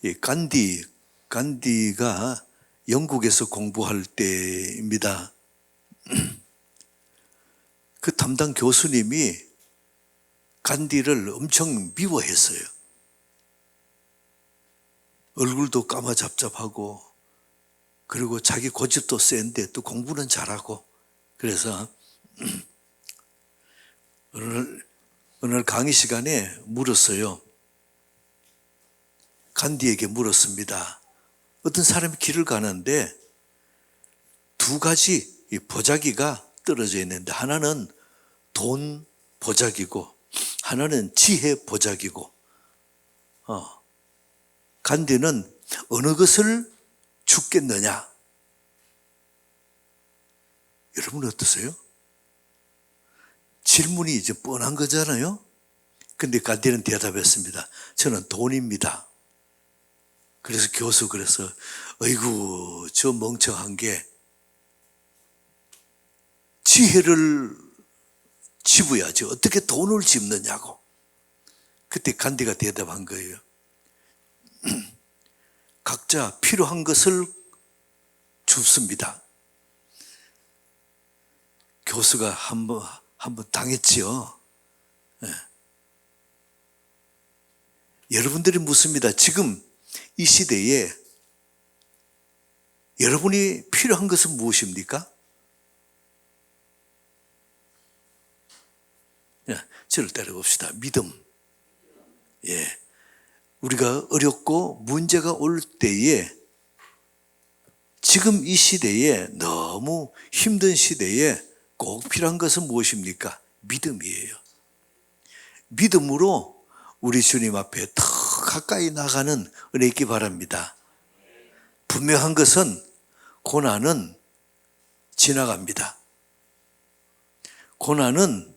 이 간디가 영국에서 공부할 때입니다. 그 담당 교수님이 간디를 엄청 미워했어요. 얼굴도 까마잡잡하고, 그리고 자기 고집도 센데 또 공부는 잘하고. 그래서 어느 강의 시간에 물었어요. 간디에게 물었습니다. 어떤 사람이 길을 가는데 두 가지 보자기가 떨어져 있는데, 하나는 돈 보자기고 하나는 지혜 보자기고, 간디는 어느 것을 죽겠느냐? 여러분 어떠세요? 질문이 이제 뻔한 거잖아요. 근데 간디는 대답했습니다. 저는 돈입니다. 그래서 교수 그래서 어이구 저 멍청한 게 지혜를 집어야지 어떻게 돈을 집느냐고. 그때 간디가 대답한 거예요. 각자 필요한 것을 줍습니다. 교수가 한번 당했지요. 네. 여러분들이 묻습니다. 지금 이 시대에 여러분이 필요한 것은 무엇입니까? 저를 따라봅시다. 믿음. 예. 우리가 어렵고 문제가 올 때에, 지금 이 시대에, 너무 힘든 시대에 꼭 필요한 것은 무엇입니까? 믿음이에요. 믿음으로 우리 주님 앞에 더 가까이 나가는 은혜 있기 바랍니다. 분명한 것은 고난은 지나갑니다. 고난은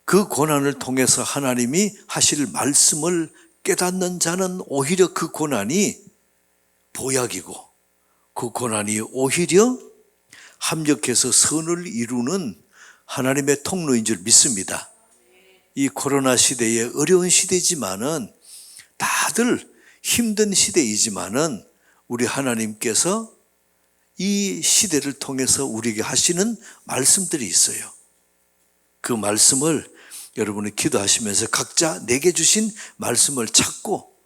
그 고난을 통해서 하나님이 하실 말씀을 깨닫는 자는 오히려 그 고난이 보약이고, 그 고난이 오히려 합력해서 선을 이루는 하나님의 통로인 줄 믿습니다. 이 코로나 시대에 어려운 시대지만은, 다들 힘든 시대이지만은 우리 하나님께서 이 시대를 통해서 우리에게 하시는 말씀들이 있어요. 그 말씀을 여러분이 기도하시면서 각자 내게 주신 말씀을 찾고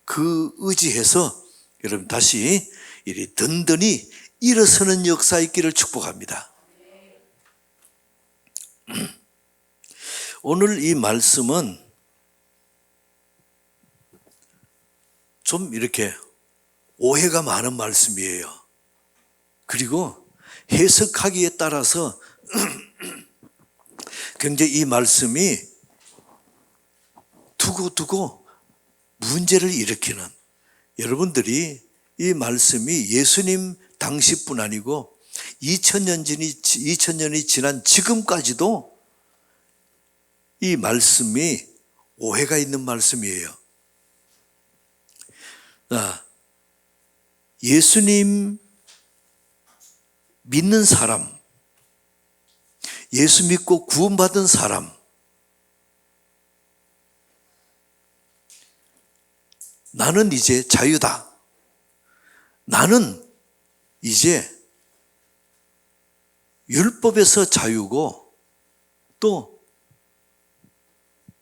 그 의지해서 여러분 다시 이리 든든히 일어서는 역사 있기를 축복합니다. 오늘 이 말씀은 좀 이렇게 오해가 많은 말씀이에요. 그리고 해석하기에 따라서 굉장히 이 말씀이 두고두고 문제를 일으키는, 여러분들이 이 말씀이 예수님 당시뿐 아니고 2000년이 지난 지금까지도 이 말씀이 오해가 있는 말씀이에요. 예수님 믿는 사람, 예수 믿고 구원받은 사람, 나는 이제 자유다. 나는 이제 율법에서 자유고, 또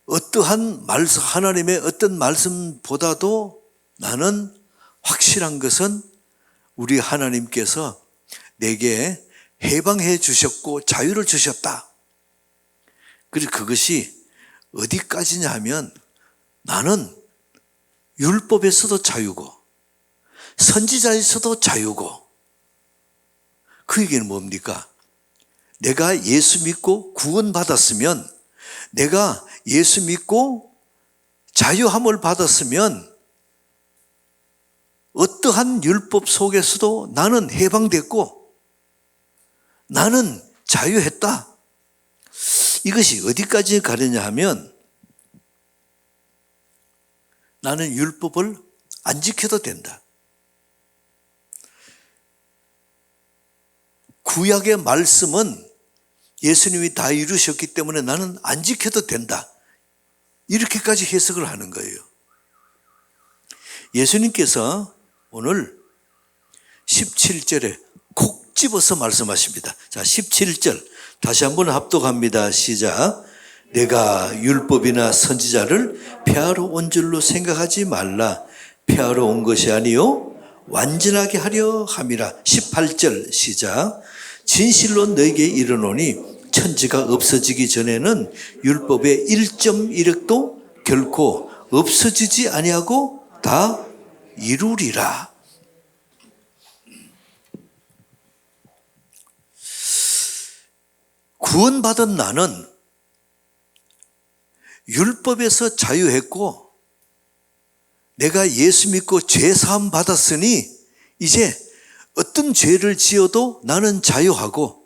어떠한 말씀, 하나님의 어떤 말씀보다도 나는 확실한 것은 우리 하나님께서 내게 해방해 주셨고 자유를 주셨다. 그리고 그것이 어디까지냐 하면, 나는 율법에서도 자유고 선지자에서도 자유고. 그 얘기는 뭡니까? 내가 예수 믿고 구원받았으면, 내가 예수 믿고 자유함을 받았으면 어떠한 율법 속에서도 나는 해방됐고 나는 자유했다. 이것이 어디까지 가느냐 하면, 나는 율법을 안 지켜도 된다. 구약의 말씀은 예수님이 다 이루셨기 때문에 나는 안 지켜도 된다. 이렇게까지 해석을 하는 거예요. 예수님께서 오늘 17절에 콕 집어서 말씀하십니다. 자, 17절 다시 한번 합독합니다. 시작. 내가 율법이나 선지자를 폐하러 온 줄로 생각하지 말라. 폐하러 온 것이 아니요 완전하게 하려 함이라. 18절 시작. 진실로 너에게 이르노니 천지가 없어지기 전에는 율법의 1.1획도 결코 없어지지 아니하고 다 이루리라. 구원받은 나는 율법에서 자유했고 내가 예수 믿고 죄사함 받았으니 이제 어떤 죄를 지어도 나는 자유하고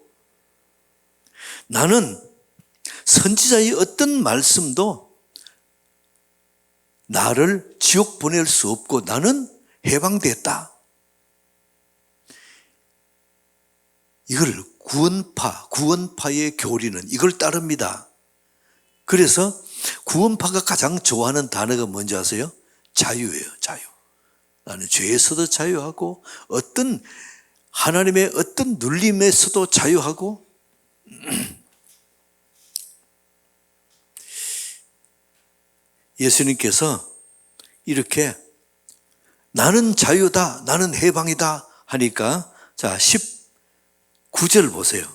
나는 선지자의 어떤 말씀도 나를 지옥 보낼 수 없고 나는 해방됐다. 이걸 구원파의 교리는 이걸 따릅니다. 그래서 구원파가 가장 좋아하는 단어가 뭔지 아세요? 자유예요, 자유. 나는 죄에서도 자유하고 어떤 하나님의 어떤 눌림에서도 자유하고 예수님께서 이렇게 나는 자유다, 나는 해방이다 하니까 자 19절 보세요.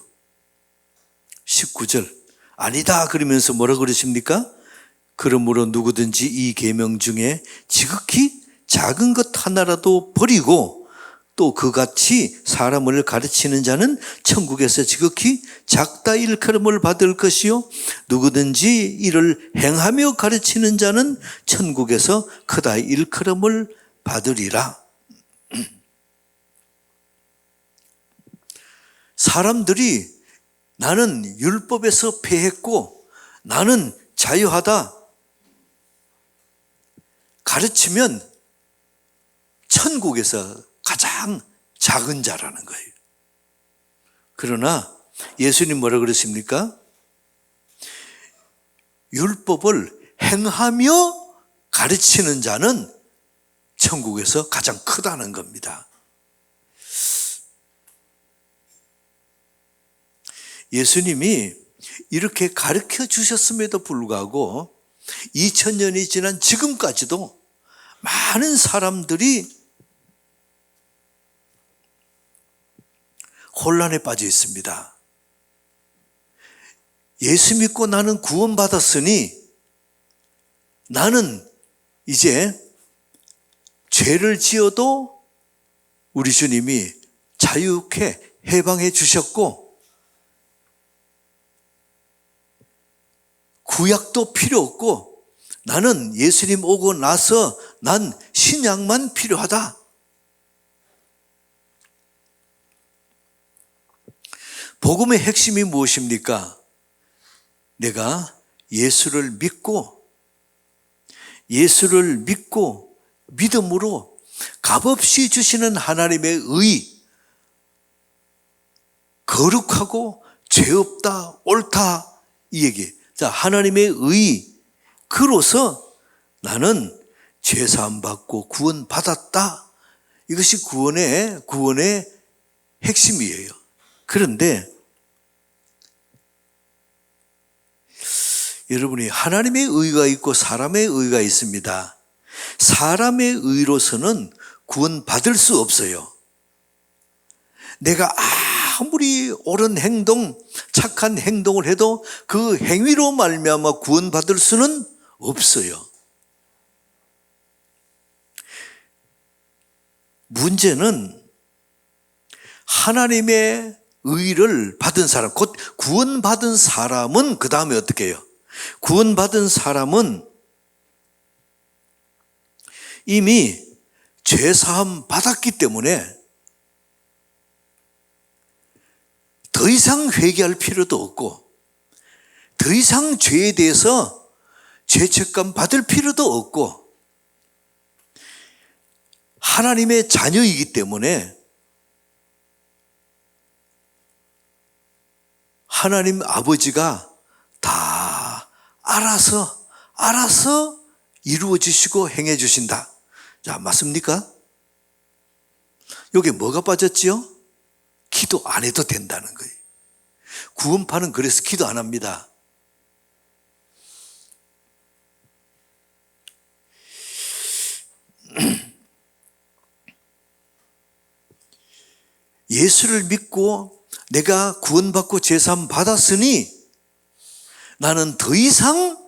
19절 아니다 그러면서 뭐라 그러십니까? 그러므로 누구든지 이 계명 중에 지극히 작은 것 하나라도 버리고 또 그같이 사람을 가르치는 자는 천국에서 지극히 작다 일컬음을 받을 것이요 누구든지 이를 행하며 가르치는 자는 천국에서 크다 일컬음을 받으리라. 사람들이 나는 율법에서 패했고 나는 자유하다 가르치면 천국에서 가장 작은 자라는 거예요. 그러나 예수님 뭐라 그러십니까? 율법을 행하며 가르치는 자는 천국에서 가장 크다는 겁니다. 예수님이 이렇게 가르쳐 주셨음에도 불구하고 2000년이 지난 지금까지도 많은 사람들이 혼란에 빠져 있습니다. 예수 믿고 나는 구원받았으니 나는 이제 죄를 지어도 우리 주님이 자유케 해방해 주셨고 구약도 필요 없고 나는 예수님 오고 나서 난 신약만 필요하다. 복음의 핵심이 무엇입니까? 내가 예수를 믿고 믿음으로 값없이 주시는 하나님의 의, 거룩하고 죄 없다, 옳다 이 얘기. 자, 하나님의 의, 그로서 나는 죄사함 받고 구원받았다. 이것이 구원의 핵심이에요. 그런데 여러분이 하나님의 의가 있고 사람의 의가 있습니다. 사람의 의로서는 구원받을 수 없어요. 내가 아무리 옳은 행동, 착한 행동을 해도 그 행위로 말미암아 구원받을 수는 없어요. 문제는 하나님의 의를 받은 사람, 곧 구원받은 사람은 그 다음에 어떻게 해요? 구원받은 사람은 이미 죄사함 받았기 때문에 더 이상 회개할 필요도 없고 더 이상 죄에 대해서 죄책감 받을 필요도 없고 하나님의 자녀이기 때문에 하나님 아버지가 다 알아서 이루어 주시고 행해 주신다. 자, 맞습니까? 여기 뭐가 빠졌지요? 기도 안 해도 된다는 거예요. 구원파는 그래서 기도 안 합니다. 예수를 믿고 내가 구원받고 제사함 받았으니 나는 더 이상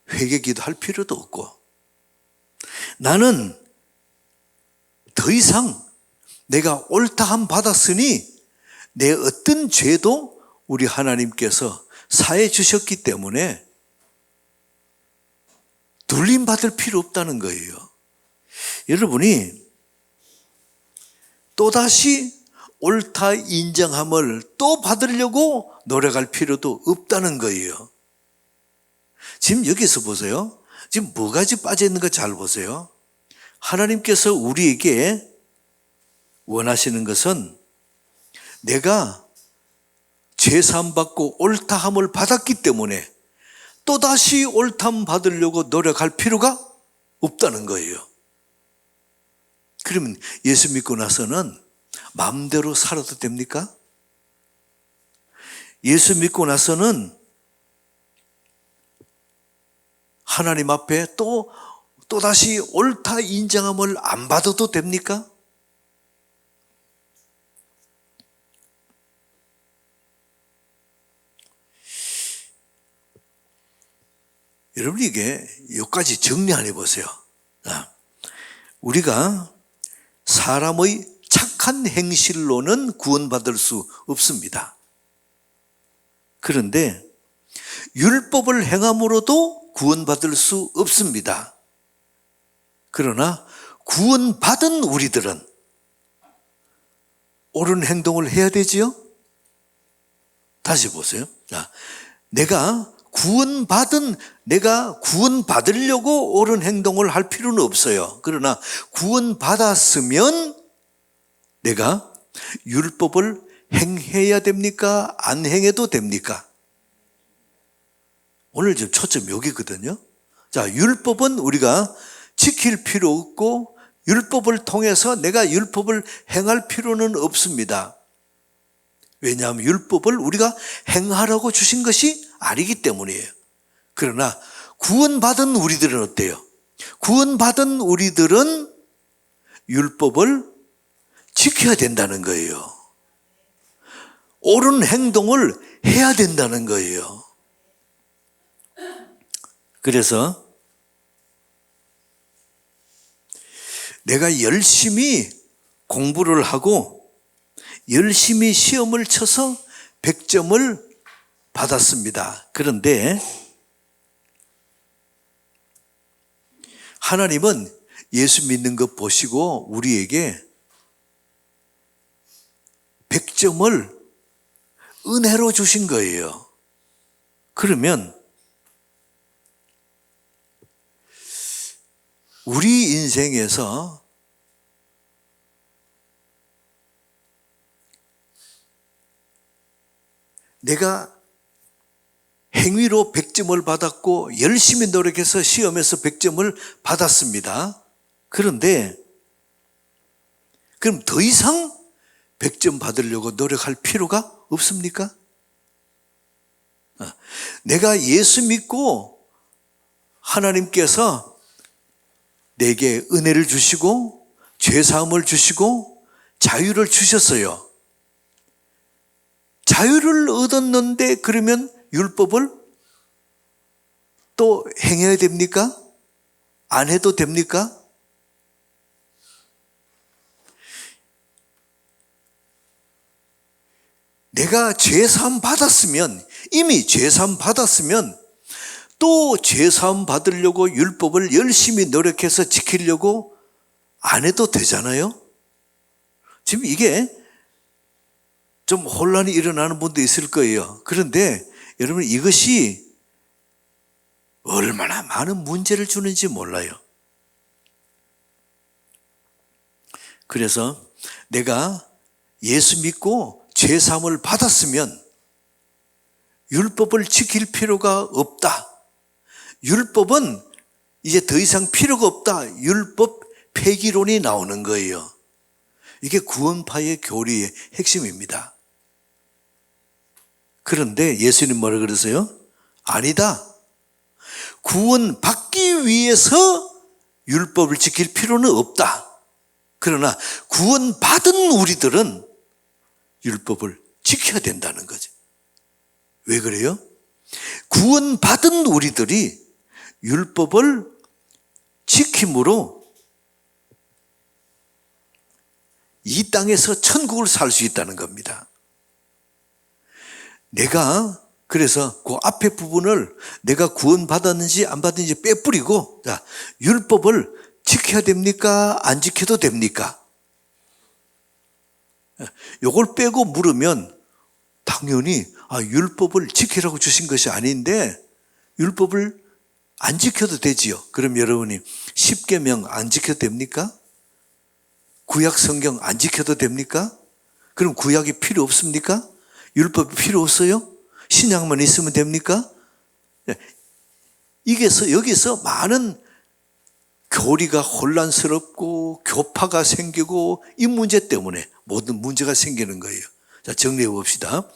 회개기도 할 필요도 없고, 나는 더 이상 내가 옳다함 받았으니 내 어떤 죄도 우리 하나님께서 사해 주셨기 때문에 눌림받을 필요 없다는 거예요. 여러분이 또다시 옳다 인정함을 또 받으려고 노력할 필요도 없다는 거예요. 지금 여기서 보세요. 지금 뭐가지 빠져있는 거 잘 보세요. 하나님께서 우리에게 원하시는 것은 내가 죄사함 받고 옳다함을 받았기 때문에 또다시 옳다함 받으려고 노력할 필요가 없다는 거예요. 그러면 예수 믿고 나서는 마음대로 살아도 됩니까? 예수 믿고 나서는 하나님 앞에 또다시 옳다 인정함을 안 받아도 됩니까? 여러분, 이게 여기까지 정리 안 해보세요. 우리가 사람의 착한 행실로는 구원받을 수 없습니다. 그런데 율법을 행함으로도 구원받을 수 없습니다. 그러나 구원받은 우리들은 옳은 행동을 해야 되지요? 다시 보세요. 내가 구원받으려고 옳은 행동을 할 필요는 없어요. 그러나 구원받았으면 내가 율법을 행해야 됩니까? 안 행해도 됩니까? 오늘 지금 초점 여기거든요. 자, 율법은 우리가 지킬 필요 없고 율법을 통해서 내가 율법을 행할 필요는 없습니다. 왜냐하면 율법을 우리가 행하라고 주신 것이 아니기 때문이에요. 그러나 구원받은 우리들은 어때요? 구원받은 우리들은 율법을 지켜야 된다는 거예요. 옳은 행동을 해야 된다는 거예요. 그래서 내가 열심히 공부를 하고 열심히 시험을 쳐서 100점을 받았습니다. 그런데 하나님은 예수 믿는 것 보시고 우리에게 100점을 은혜로 주신 거예요. 그러면 우리 인생에서 내가 행위로 100점을 받았고 열심히 노력해서 시험에서 100점을 받았습니다. 그런데 그럼 더 이상 100점 받으려고 노력할 필요가 없습니까? 내가 예수 믿고 하나님께서 내게 은혜를 주시고 죄사함을 주시고 자유를 주셨어요. 자유를 얻었는데 그러면 율법을 또 행해야 됩니까? 안 해도 됩니까? 내가 죄사함 받았으면, 이미 죄사함 받았으면 또 죄사함 받으려고 율법을 열심히 노력해서 지키려고 안 해도 되잖아요. 지금 이게 좀 혼란이 일어나는 분도 있을 거예요. 그런데 여러분, 이것이 얼마나 많은 문제를 주는지 몰라요. 그래서 내가 예수 믿고 죄사함을 받았으면 율법을 지킬 필요가 없다. 율법은 이제 더 이상 필요가 없다. 율법 폐기론이 나오는 거예요. 이게 구원파의 교리의 핵심입니다. 그런데 예수님 뭐라 그러세요? 아니다. 구원받기 위해서 율법을 지킬 필요는 없다. 그러나 구원받은 우리들은 율법을 지켜야 된다는 거죠. 왜 그래요? 구원받은 우리들이 율법을 지킴으로 이 땅에서 천국을 살 수 있다는 겁니다. 내가 그래서 그 앞에 부분을 내가 구원받았는지 안 받았는지 빼뿌리고, 자, 율법을 지켜야 됩니까? 안 지켜도 됩니까? 요걸 빼고 물으면 당연히 율법을 지키라고 주신 것이 아닌데 율법을 안 지켜도 되지요. 그럼 여러분이 십계명 안 지켜도 됩니까? 구약 성경 안 지켜도 됩니까? 그럼 구약이 필요 없습니까? 율법이 필요 없어요? 신약만 있으면 됩니까? 여기서 많은 교리가 혼란스럽고 교파가 생기고 이 문제 때문에 모든 문제가 생기는 거예요. 자, 정리해 봅시다.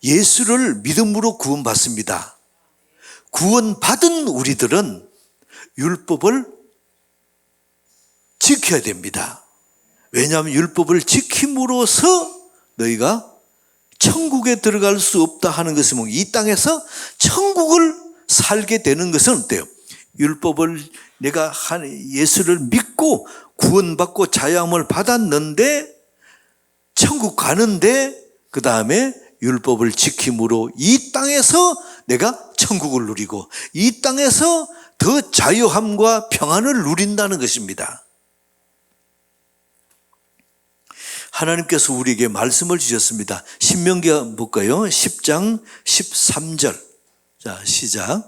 예수를 믿음으로 구원받습니다. 구원받은 우리들은 율법을 지켜야 됩니다. 왜냐하면 율법을 지킴으로써 너희가 천국에 들어갈 수 없다 하는 것은 이 땅에서 천국을 살게 되는 것은 어때요? 율법을 내가 예수를 믿고 구원받고 자유함을 받았는데 천국 가는데 그 다음에 율법을 지킴으로 이 땅에서 내가 천국을 누리고 이 땅에서 더 자유함과 평안을 누린다는 것입니다. 하나님께서 우리에게 말씀을 주셨습니다. 신명기 볼까요? 10장 13절. 자, 시작.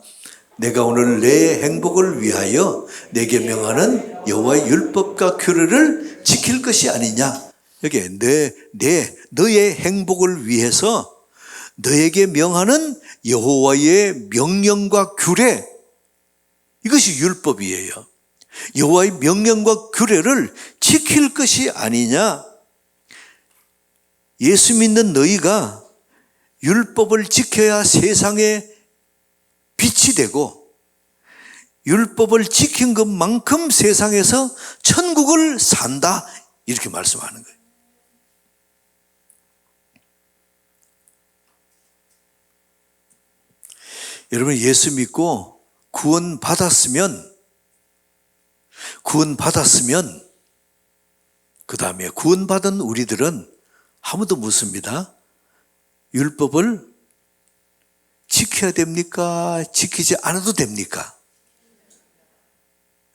내가 오늘 내 행복을 위하여 내게 명하는 여호와의 율법과 규례를 지킬 것이 아니냐. 여기 너의 행복을 위해서 너에게 명하는 여호와의 명령과 규례, 이것이 율법이에요. 여호와의 명령과 규례를 지킬 것이 아니냐. 예수 믿는 너희가 율법을 지켜야 세상에 빛이 되고 율법을 지킨 것만큼 세상에서 천국을 산다, 이렇게 말씀하는 거예요. 여러분, 예수 믿고 구원받았으면 그 다음에 구원받은 우리들은 아무도 묻습니다. 율법을 지켜야 됩니까? 지키지 않아도 됩니까?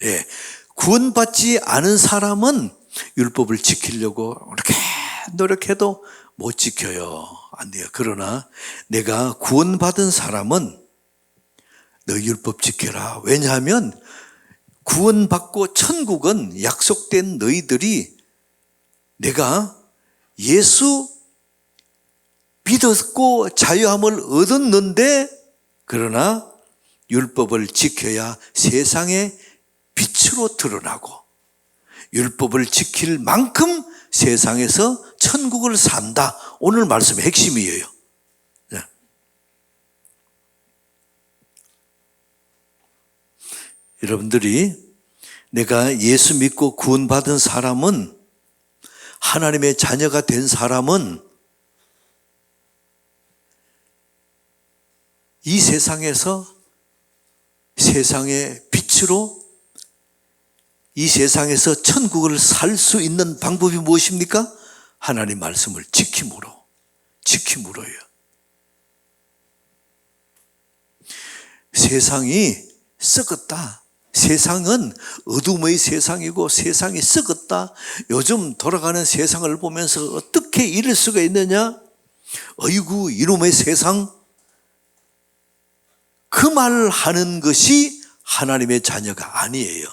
예. 구원받지 않은 사람은 율법을 지키려고 이렇게 노력해도 못 지켜요. 안 돼요. 그러나 내가 구원받은 사람은 너 율법 지켜라. 왜냐하면 구원받고 천국은 약속된 너희들이 내가 예수 믿었고 자유함을 얻었는데 그러나 율법을 지켜야 세상에 빛으로 드러나고 율법을 지킬 만큼 세상에서 천국을 산다. 오늘 말씀의 핵심이에요. 여러분들이 내가 예수 믿고 구원받은 사람은, 하나님의 자녀가 된 사람은 이 세상에서 세상의 빛으로 이 세상에서 천국을 살 수 있는 방법이 무엇입니까? 하나님 말씀을 지킴으로요. 세상이 썩었다. 세상은 어둠의 세상이고 세상이 썩었다. 요즘 돌아가는 세상을 보면서 어떻게 이럴 수가 있느냐? 어이구, 이놈의 세상. 그 말을 하는 것이 하나님의 자녀가 아니에요.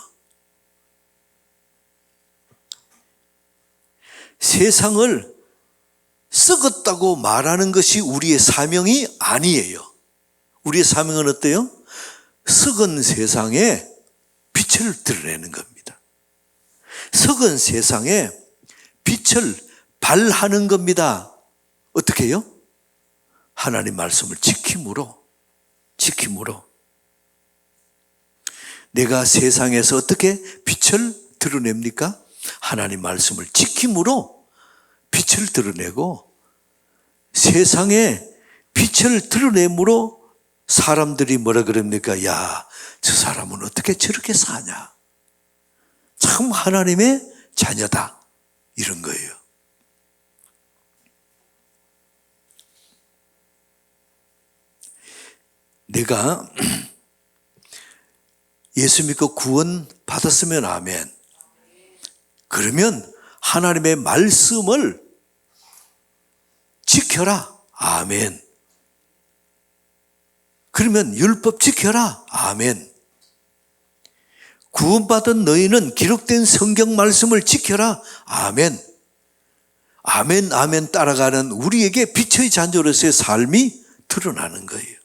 세상을 썩었다고 말하는 것이 우리의 사명이 아니에요. 우리의 사명은 어때요? 썩은 세상에 빛을 드러내는 겁니다. 석은 세상에 빛을 발하는 겁니다. 어떻게 해요? 하나님 말씀을 지킴으로. 내가 세상에서 어떻게 빛을 드러냅니까? 하나님 말씀을 지킴으로 빛을 드러내고, 세상에 빛을 드러내므로 사람들이 뭐라 그럽니까? 야, 저 사람은 어떻게 저렇게 사냐? 참 하나님의 자녀다. 이런 거예요. 내가 예수 믿고 구원 받았으면 아멘. 그러면 하나님의 말씀을 지켜라. 아멘. 그러면 율법 지켜라. 아멘. 구원받은 너희는 기록된 성경 말씀을 지켜라. 아멘. 아멘, 아멘 따라가는 우리에게 빛의 자녀로서의 삶이 드러나는 거예요.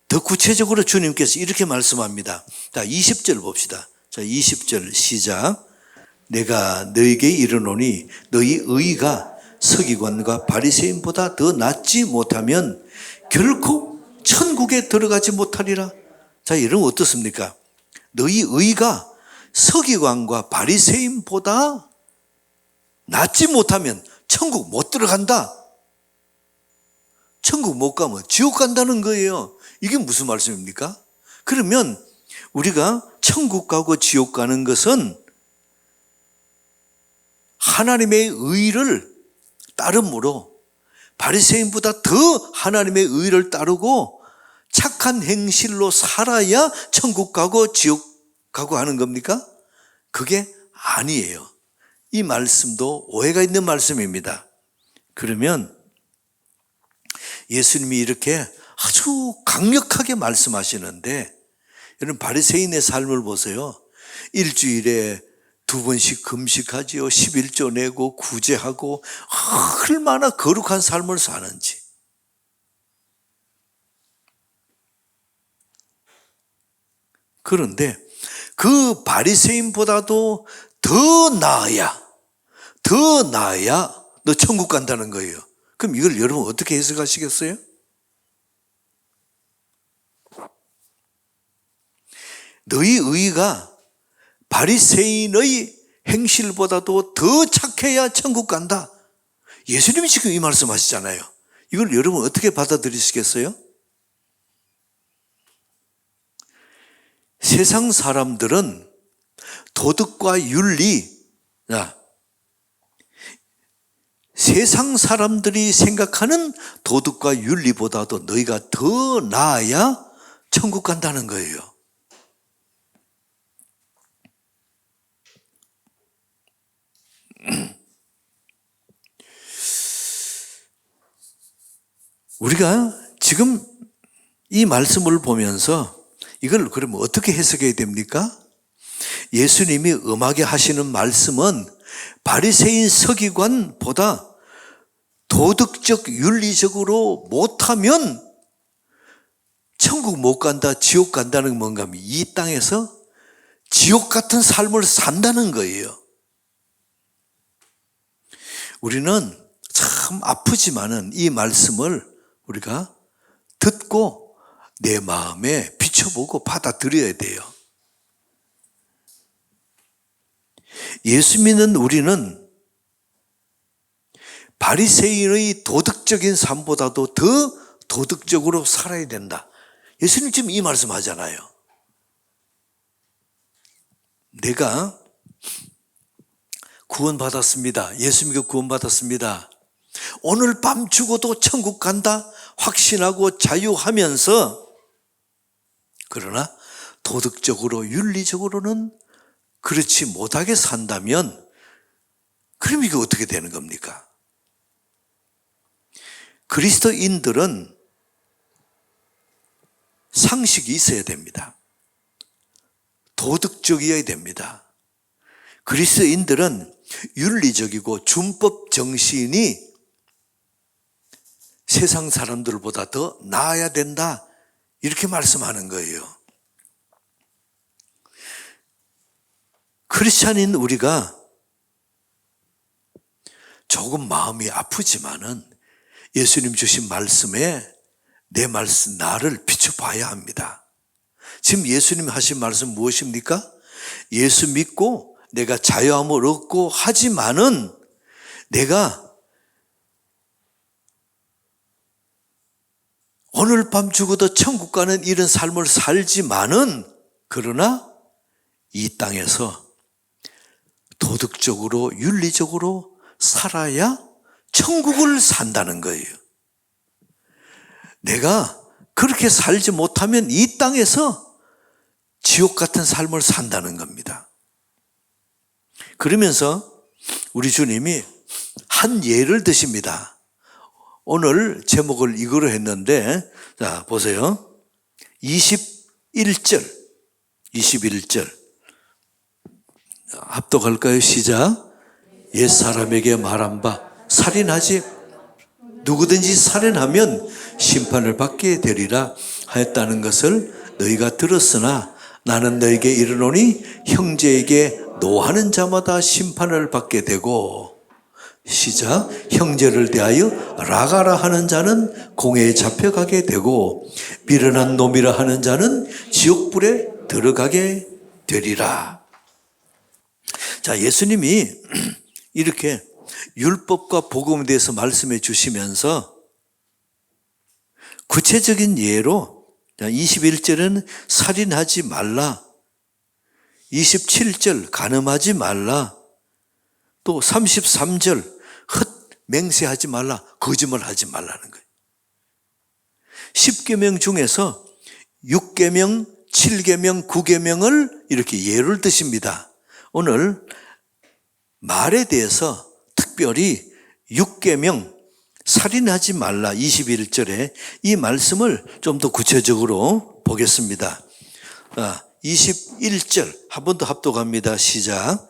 더 구체적으로 주님께서 이렇게 말씀합니다. 자, 20절 봅시다. 자, 20절 시작. 내가 너희에게 이르노니 너희 의가 서기관과 바리새인보다 더 낫지 못하면 결코 천국에 들어가지 못하리라. 자, 이러면 어떻습니까? 너희 의가 서기관과 바리새인보다 낫지 못하면 천국 못 들어간다. 천국 못 가면 지옥 간다는 거예요. 이게 무슨 말씀입니까? 그러면 우리가 천국 가고 지옥 가는 것은 하나님의 의를 따름으로, 바리새인보다 더 하나님의 의를 따르고 착한 행실로 살아야 천국 가고 지옥 가고 하는 겁니까? 그게 아니에요. 이 말씀도 오해가 있는 말씀입니다. 그러면 예수님이 이렇게 아주 강력하게 말씀하시는데, 여러분 바리새인의 삶을 보세요. 일주일에 2번씩 금식하지요. 11조 내고 구제하고 얼마나 거룩한 삶을 사는지. 그런데 그 바리새인보다도 더 나아야 너 천국 간다는 거예요. 그럼 이걸 여러분 어떻게 해석하시겠어요? 너희 의가 바리새인의 행실보다도 더 착해야 천국 간다. 예수님이 지금 이 말씀하시잖아요. 이걸 여러분 어떻게 받아들이시겠어요? 세상 사람들은 도덕과 윤리, 세상 사람들이 생각하는 도덕과 윤리보다도 너희가 더 나아야 천국 간다는 거예요. 우리가 지금 이 말씀을 보면서 이걸 그러면 어떻게 해석해야 됩니까? 예수님이 엄하게 하시는 말씀은 바리새인 서기관보다 도덕적 윤리적으로 못하면 천국 못 간다, 지옥 간다는 뭔가 하면 이 땅에서 지옥 같은 삶을 산다는 거예요. 우리는 참 아프지만은 이 말씀을 우리가 듣고 내 마음에 비춰보고 받아들여야 돼요. 예수 믿는 우리는 바리새인의 도덕적인 삶보다도 더 도덕적으로 살아야 된다. 예수님 지금 이 말씀하잖아요. 내가 구원받았습니다. 예수 믿고 구원받았습니다. 오늘 밤 죽어도 천국 간다 확신하고 자유하면서, 그러나 도덕적으로 윤리적으로는 그렇지 못하게 산다면 그럼 이게 어떻게 되는 겁니까? 그리스도인들은 상식이 있어야 됩니다. 도덕적이어야 됩니다. 그리스도인들은 윤리적이고 준법 정신이 세상 사람들보다 더 나아야 된다, 이렇게 말씀하는 거예요. 크리스찬인 우리가 조금 마음이 아프지만은 예수님 주신 말씀에 내 말씀, 나를 비춰봐야 합니다. 지금 예수님이 하신 말씀 무엇입니까? 예수 믿고 내가 자유함을 얻고 하지만은 내가 오늘 밤 죽어도 천국 가는 이런 삶을 살지만은 그러나 이 땅에서 도덕적으로 윤리적으로 살아야 천국을 산다는 거예요. 내가 그렇게 살지 못하면 이 땅에서 지옥 같은 삶을 산다는 겁니다. 그러면서 우리 주님이 한 예를 드십니다. 오늘 제목을 이거로 했는데, 자, 보세요. 21절. 합독할까요? 시작. 옛사람에게 말한 바, 살인하지, 누구든지 살인하면 심판을 받게 되리라 하였다는 것을 너희가 들었으나 나는 너희에게 이르노니 형제에게 노하는 자마다 심판을 받게 되고, 시작. 형제를 대하여 라가라 하는 자는 공회에 잡혀가게 되고 미련한 놈이라 하는 자는 지옥불에 들어가게 되리라. 자, 예수님이 이렇게 율법과 복음에 대해서 말씀해 주시면서 구체적인 예로 21절은 살인하지 말라, 27절 간음하지 말라, 또 33절 맹세하지 말라, 거짓말하지 말라는 거예요. 10계명 중에서 6계명, 7계명, 9계명을 이렇게 예를 드십니다. 오늘 말에 대해서 특별히 6계명 살인하지 말라 21절에 이 말씀을 좀 더 구체적으로 보겠습니다. 21절 한 번 더 합독합니다. 시작.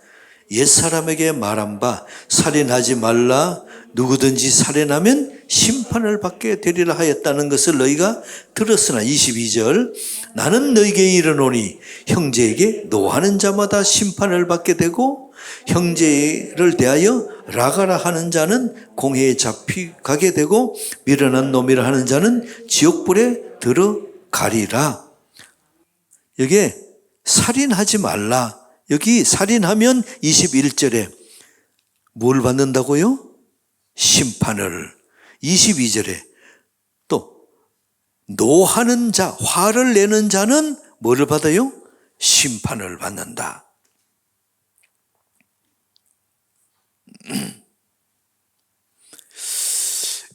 옛사람에게 말한 바 살인하지 말라, 누구든지 살인하면 심판을 받게 되리라 하였다는 것을 너희가 들었으나 22절 나는 너희에게 이르노니 형제에게 노하는 자마다 심판을 받게 되고 형제를 대하여 라가라 하는 자는 공회에 잡혀가게 되고 미련한 놈이라 하는 자는 지옥불에 들어가리라. 여기에 살인하지 말라. 여기 살인하면 21절에 뭘 받는다고요? 심판을. 22절에 또 노하는 자, 화를 내는 자는 뭐를 받아요? 심판을 받는다.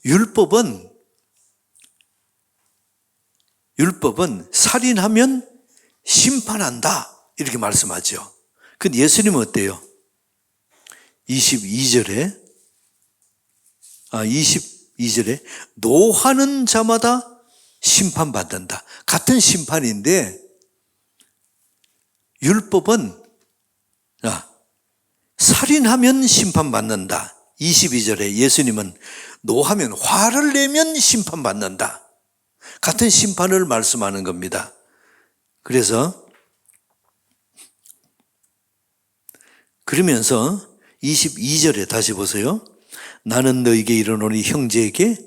율법은 살인하면 심판한다 이렇게 말씀하죠. 근데 예수님은 어때요? 22절에 노하는 자마다 심판받는다. 같은 심판인데 율법은 살인하면 심판받는다. 22절에 예수님은 노하면 화를 내면 심판받는다. 같은 심판을 말씀하는 겁니다. 그러면서 22절에 다시 보세요. 나는 너에게 이르노니 형제에게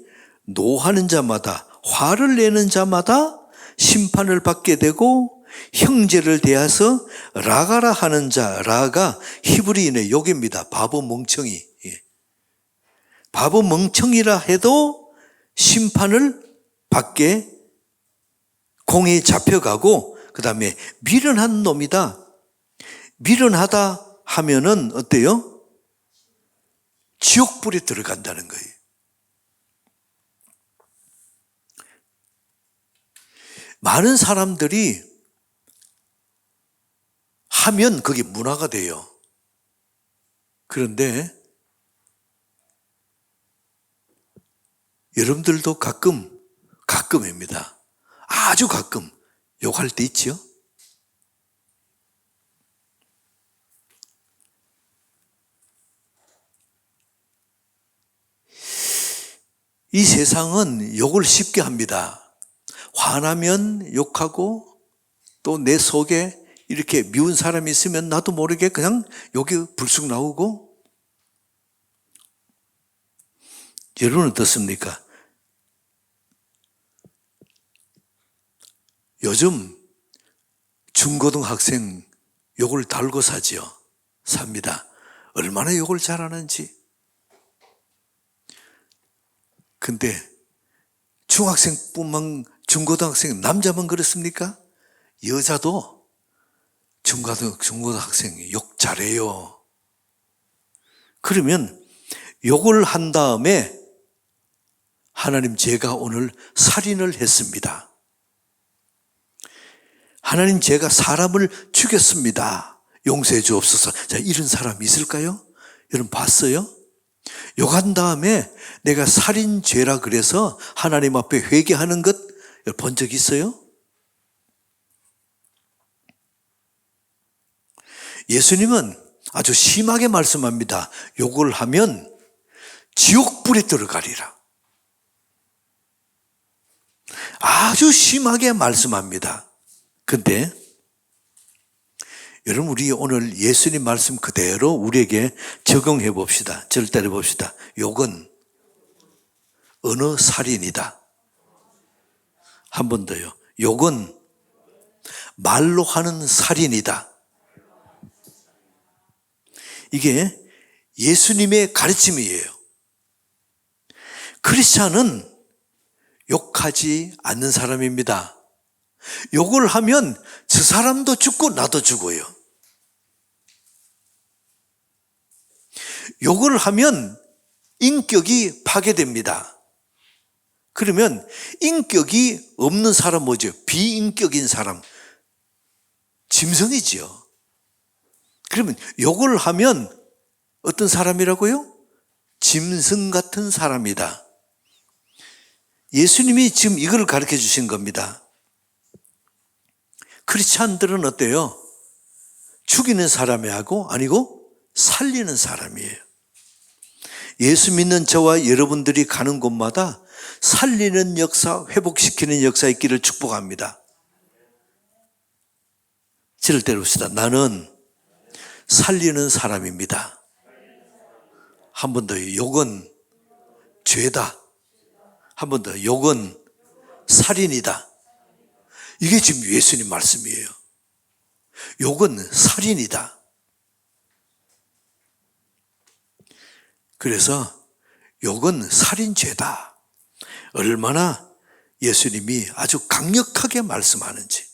노하는 자마다 화를 내는 자마다 심판을 받게 되고 형제를 대하여서 라가라 하는 자, 라가 히브리인의 욕입니다. 바보 멍청이. 바보 멍청이라 해도 심판을 받게 공회에 잡혀가고 그 다음에 미련한 놈이다. 미련하다 하면은 어때요? 지옥불에 들어간다는 거예요. 많은 사람들이 하면 그게 문화가 돼요. 그런데 여러분들도 가끔입니다. 아주 가끔 욕할 때 있죠? 이 세상은 욕을 쉽게 합니다. 화나면 욕하고 또 내 속에 이렇게 미운 사람이 있으면 나도 모르게 그냥 욕이 불쑥 나오고. 여러분은 어떻습니까? 요즘 중고등학생 욕을 달고 삽니다. 얼마나 욕을 잘하는지. 근데 중고등학생 남자만 그렇습니까? 여자도 중고등학생이 욕 잘해요. 그러면 욕을 한 다음에 하나님, 제가 오늘 살인을 했습니다. 하나님, 제가 사람을 죽였습니다. 용서해 주옵소서. 자, 이런 사람 있을까요? 여러분 봤어요? 욕한 다음에 내가 살인죄라 그래서 하나님 앞에 회개하는 것 본 적 있어요? 예수님은 아주 심하게 말씀합니다. 욕을 하면 지옥불에 들어가리라. 아주 심하게 말씀합니다. 근데 여러분, 우리 오늘 예수님 말씀 그대로 우리에게 적용해 봅시다. 절대로 봅시다. 욕은 어느 살인이다. 한 번 더요. 욕은 말로 하는 살인이다. 이게 예수님의 가르침이에요. 크리스찬은 욕하지 않는 사람입니다. 욕을 하면 저 사람도 죽고 나도 죽어요. 욕을 하면 인격이 파괴됩니다. 그러면 인격이 없는 사람 뭐죠? 비인격인 사람, 짐승이지요. 그러면 욕을 하면 어떤 사람이라고요? 짐승 같은 사람이다. 예수님이 지금 이걸 가르쳐 주신 겁니다. 크리스찬들은 어때요? 죽이는 사람이 아니고 살리는 사람이에요. 예수 믿는 저와 여러분들이 가는 곳마다 살리는 역사, 회복시키는 역사 있기를 축복합니다. 저를 때려봅시다. 나는 살리는 사람입니다. 한 번 더, 욕은 죄다. 한 번 더, 욕은 살인이다. 이게 지금 예수님 말씀이에요. 욕은 살인이다. 그래서 욕은 살인죄다. 얼마나 예수님이 아주 강력하게 말씀하는지.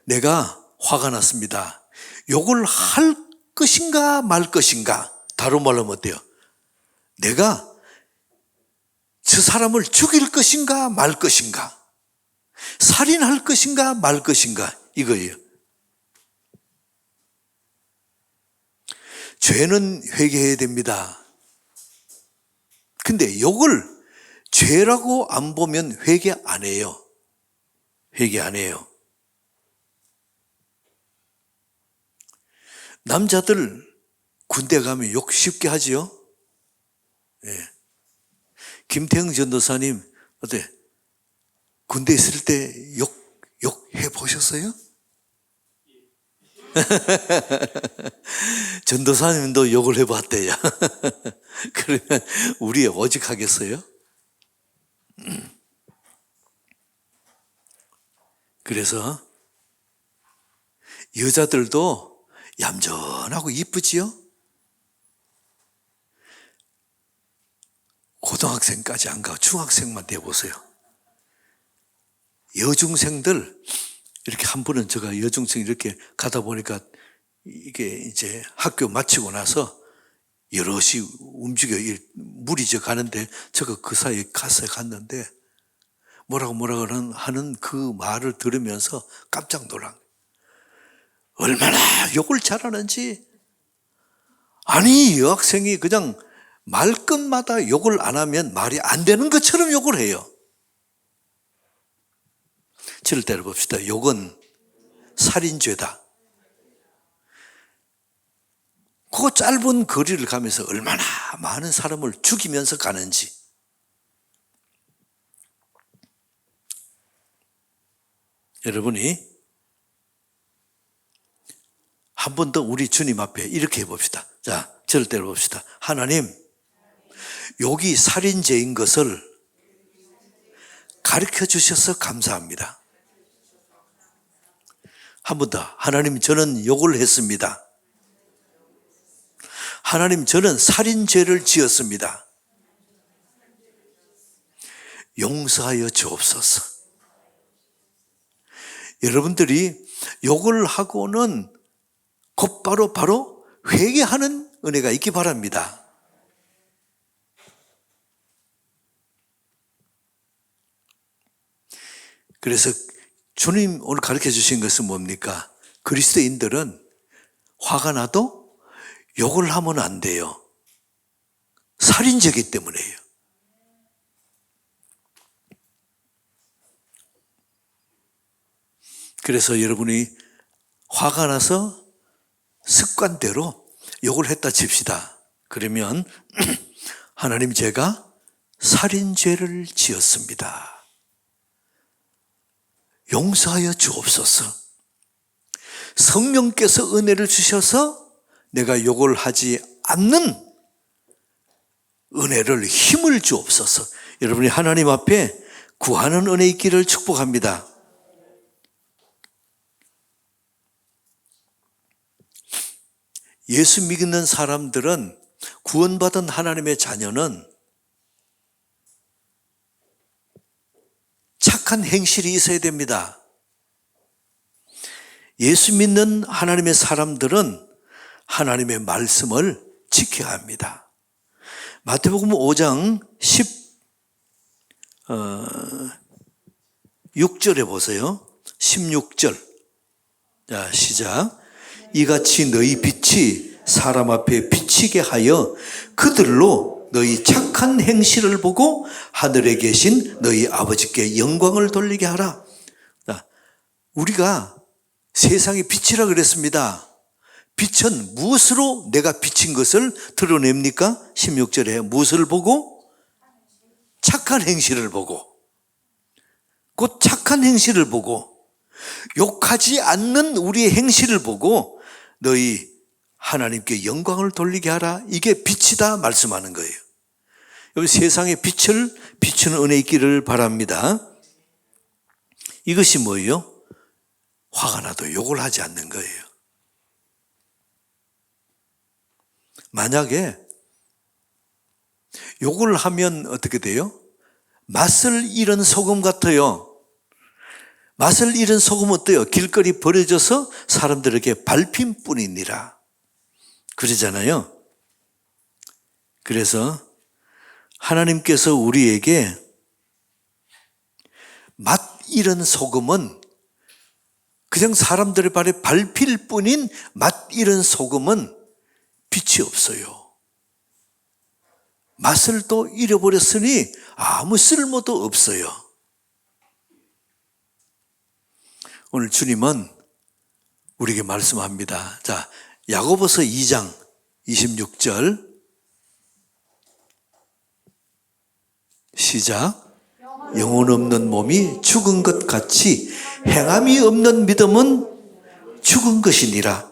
내가 화가 났습니다. 욕을 할 것인가 말 것인가. 다른 말로 하면 어때요? 내가 저 사람을 죽일 것인가 말 것인가. 살인할 것인가 말 것인가. 이거예요. 죄는 회개해야 됩니다. 근데 욕을 죄라고 안 보면 회개 안 해요. 회개 안 해요. 남자들 군대 가면 욕 쉽게 하지요? 예. 김태형 전도사님, 어때? 군대 있을 때 욕 해보셨어요? 전도사님도 욕을 해봤대요. 그러면 우리 오직하겠어요? 그래서 여자들도 얌전하고 이쁘지요? 고등학생까지 안 가고 중학생만 돼보세요. 여중생들, 이렇게 한 번은 제가 여중생 이렇게 가다 보니까 이게 이제 학교 마치고 나서 여럿이 움직여 무리져 가는데 제가 그 사이에 갔는데 뭐라고 하는 그 말을 들으면서 깜짝 놀란 거예요. 얼마나 욕을 잘하는지. 아니, 여학생이 그냥 말끝마다 욕을 안 하면 말이 안 되는 것처럼 욕을 해요. 저를 때려봅시다. 욕은 살인죄다. 그 짧은 거리를 가면서 얼마나 많은 사람을 죽이면서 가는지. 여러분이 한 번 더 우리 주님 앞에 이렇게 해봅시다. 자, 저를 때려봅시다. 하나님, 여기 살인죄인 것을 가르쳐 주셔서 감사합니다. 한 번 더. 하나님, 저는 욕을 했습니다. 하나님, 저는 살인죄를 지었습니다. 용서하여 주옵소서. 여러분들이 욕을 하고는 곧바로 바로 회개하는 은혜가 있기 바랍니다. 그래서 주님 오늘 가르쳐 주신 것은 뭡니까? 그리스도인들은 화가 나도 욕을 하면 안 돼요. 살인죄이기 때문에요. 그래서 여러분이 화가 나서 습관대로 욕을 했다 칩시다. 그러면 하나님, 제가 살인죄를 지었습니다. 용서하여 주옵소서. 성령께서 은혜를 주셔서 내가 욕을 하지 않는 은혜를, 힘을 주옵소서. 여러분이 하나님 앞에 구하는 은혜 있기를 축복합니다. 예수 믿는 사람들은, 구원받은 하나님의 자녀는 착한 행실이 있어야 됩니다. 예수 믿는 하나님의 사람들은 하나님의 말씀을 지켜야 합니다. 마태복음 5장 16절에 보세요. 16절. 자, 시작. 이같이 너희 빛이 사람 앞에 비치게 하여 그들로 너희 착한 행실을 보고 하늘에 계신 너희 아버지께 영광을 돌리게 하라. 자, 우리가 세상의 빛이라 그랬습니다. 빛은 무엇으로 내가 비친 것을 드러냅니까? 16절에 무엇을 보고? 착한 행실을 보고. 곧 착한 행실을 보고, 욕하지 않는 우리의 행실을 보고 너희 하나님께 영광을 돌리게 하라. 이게 빛이다 말씀하는 거예요. 여기 세상에 빛을 비추는 은혜 있기를 바랍니다. 이것이 뭐예요? 화가 나도 욕을 하지 않는 거예요. 만약에 욕을 하면 어떻게 돼요? 맛을 잃은 소금 같아요. 맛을 잃은 소금 어때요? 길거리 버려져서 사람들에게 밟힌 뿐이니라. 그러잖아요. 그래서 하나님께서 우리에게 맛 잃은 소금은, 그냥 사람들의 발에 밟힐 뿐인 맛 잃은 소금은 빛이 없어요. 맛을 또 잃어버렸으니 아무 쓸모도 없어요. 오늘 주님은 우리에게 말씀합니다. 자, 야고보서 2장 26절 시작. 영혼 없는 몸이 죽은 것 같이 행함이 없는 믿음은 죽은 것이니라.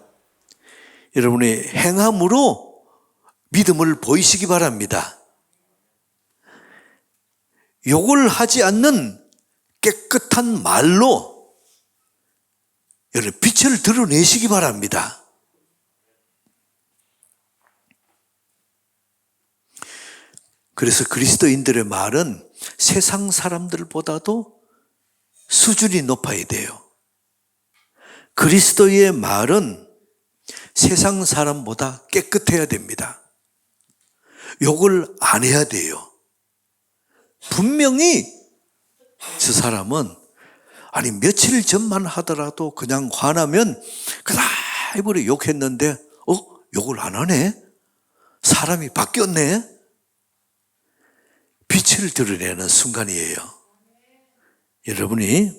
여러분의 행함으로 믿음을 보이시기 바랍니다. 욕을 하지 않는 깨끗한 말로 여러분 빛을 드러내시기 바랍니다. 그래서 그리스도인들의 말은 세상 사람들보다도 수준이 높아야 돼요. 그리스도의 말은 세상 사람보다 깨끗해야 됩니다. 욕을 안 해야 돼요. 분명히 저 사람은 아니 며칠 전만 하더라도 그냥 화나면 그다음으로 욕했는데 욕을 안 하네? 사람이 바뀌었네? 빛을 드러내는 순간이에요. 여러분이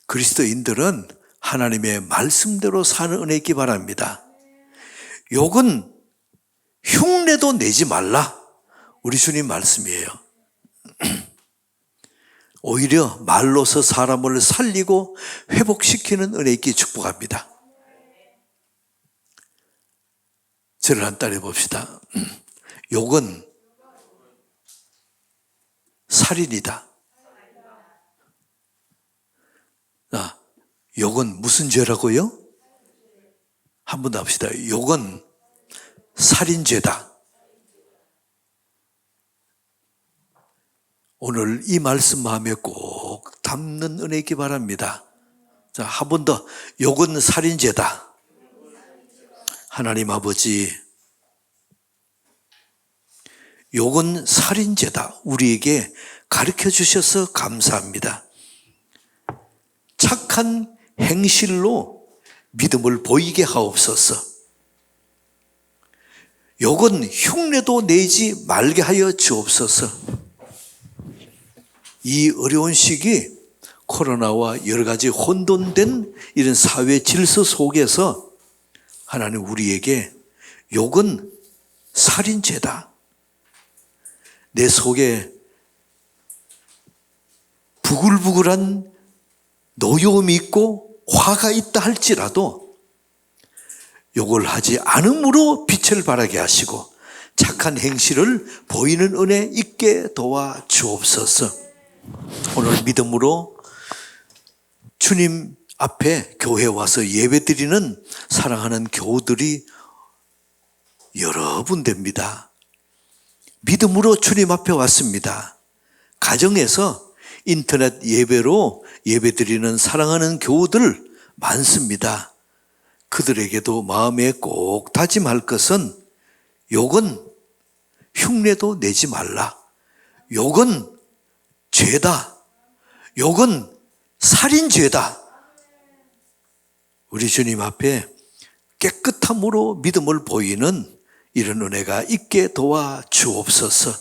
그리스도인들은 하나님의 말씀대로 사는 은혜 있기 바랍니다. 욕은 흉내도 내지 말라. 우리 주님 말씀이에요. 오히려 말로서 사람을 살리고 회복시키는 은혜 있게 축복합니다. 저를 한 따라해 봅시다. 욕은 살인이다. 욕은 무슨 죄라고요? 한 번 더 합시다. 욕은 살인죄다. 오늘 이 말씀 마음에 꼭 담는 은혜 있기 바랍니다. 자, 한 번 더. 욕은 살인죄다. 하나님 아버지, 욕은 살인죄다. 우리에게 가르쳐 주셔서 감사합니다. 착한 행실로 믿음을 보이게 하옵소서. 욕은 흉내도 내지 말게 하여 주옵소서. 이 어려운 시기 코로나와 여러 가지 혼돈된 이런 사회 질서 속에서 하나님 우리에게 욕은 살인죄다. 내 속에 부글부글한 노여움이 있고 화가 있다 할지라도 욕을 하지 않음으로 빛을 발하게 하시고 착한 행실을 보이는 은혜 있게 도와 주옵소서. 오늘 믿음으로 주님 앞에 교회에 와서 예배드리는 사랑하는 교우들이 여러 분 됩니다. 믿음으로 주님 앞에 왔습니다. 가정에서 인터넷 예배로 예배드리는 사랑하는 교우들 많습니다. 그들에게도 마음에 꼭 다짐할 것은 욕은 흉내도 내지 말라. 욕은 죄다. 욕은 살인죄다. 우리 주님 앞에 깨끗함으로 믿음을 보이는 이런 은혜가 있게 도와 주옵소서.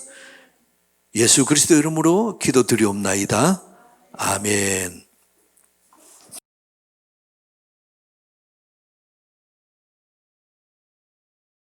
예수 그리스도 이름으로 기도드리옵나이다. 아멘.